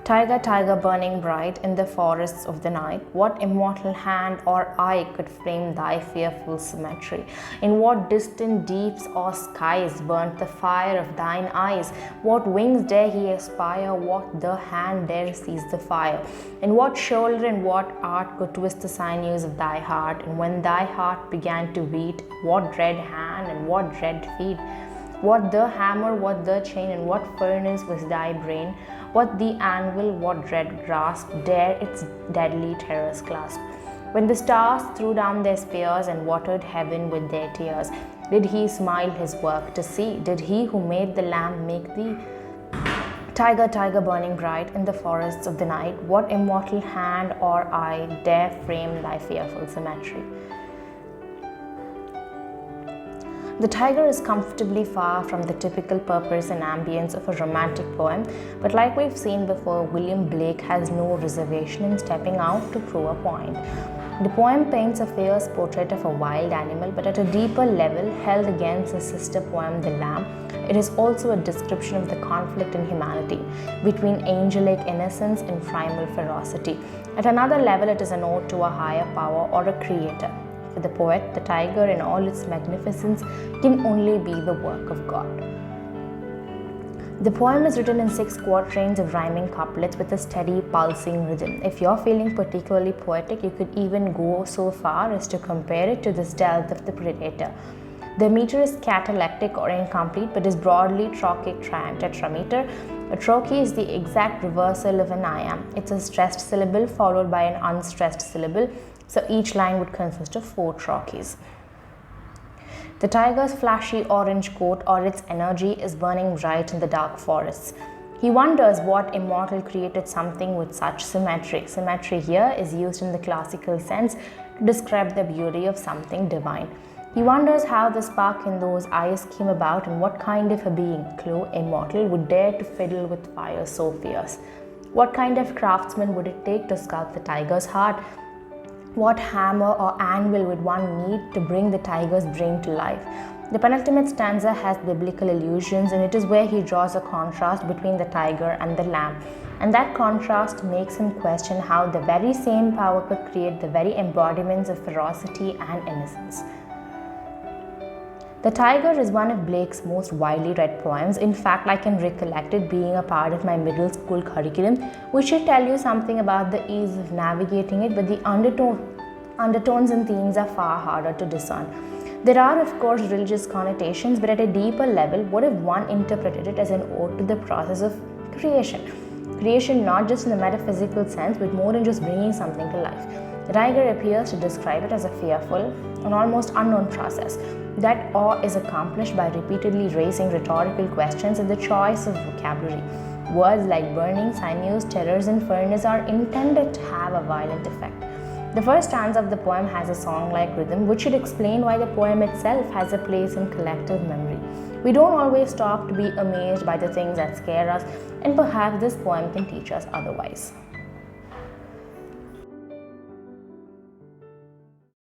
Tyger, tiger burning bright in the forests of the night, what immortal hand or eye could frame thy fearful symmetry? In what distant deeps or skies burnt the fire of thine eyes? What wings dare he aspire? What the hand dare seize the fire? In what shoulder and what art could twist the sinews of thy heart? And when thy heart began to beat, what dread hand and what dread feet? What the hammer, what the chain, and what furnace was thy brain? What the anvil, what dread grasp dare its deadly terrors clasp? When the stars threw down their spears and watered heaven with their tears, did he smile his work to see? Did he who made the lamb make thee? Tyger, tiger burning bright in the forests of the night, what immortal hand or eye dare frame thy fearful symmetry? The Tyger is comfortably far from the typical purpose and ambience of a romantic poem, but like we've seen before, William Blake has no reservation in stepping out to prove a point. The poem paints a fierce portrait of a wild animal, but at a deeper level, held against his sister poem, The Lamb, it is also a description of the conflict in humanity between angelic innocence and primal ferocity. At another level, it is an ode to a higher power or a creator. For the poet, the tiger in all its magnificence can only be the work of God. The poem is written in 6 quatrains of rhyming couplets with a steady, pulsing rhythm. If you're feeling particularly poetic, you could even go so far as to compare it to the stealth of the predator. The meter is catalectic or incomplete, but is broadly trochaic tetrameter. A trochee is the exact reversal of an iamb. It's a stressed syllable followed by an unstressed syllable, so each line would consist of 4 trochees. The tiger's flashy orange coat or its energy is burning bright in the dark forests. He wonders what immortal created something with such symmetry. Symmetry here is used in the classical sense to describe the beauty of something divine. He wonders how the spark in those eyes came about and what kind of a being, clue immortal, would dare to fiddle with fire so fierce. What kind of craftsman would it take to sculpt the tiger's heart? What hammer or anvil would one need to bring the tiger's brain to life? The penultimate stanza has biblical allusions, and it is where he draws a contrast between the tiger and the lamb. And that contrast makes him question how the very same power could create the very embodiments of ferocity and innocence. The Tyger is one of Blake's most widely read poems. In fact, I can recollect it being a part of my middle school curriculum, which should tell you something about the ease of navigating it, but the undertones and themes are far harder to discern. There are, of course, religious connotations, but at a deeper level, what if one interpreted it as an ode to the process of creation? Creation not just in the metaphysical sense, but more than just bringing something to life. The Tyger appears to describe it as a fearful and almost unknown process. That awe is accomplished by repeatedly raising rhetorical questions and the choice of vocabulary. Words like burning, sinews, terrors, and furnace are intended to have a violent effect. The first stanza of the poem has a song-like rhythm, which should explain why the poem itself has a place in collective memory. We don't always stop to be amazed by the things that scare us, and perhaps this poem can teach us otherwise.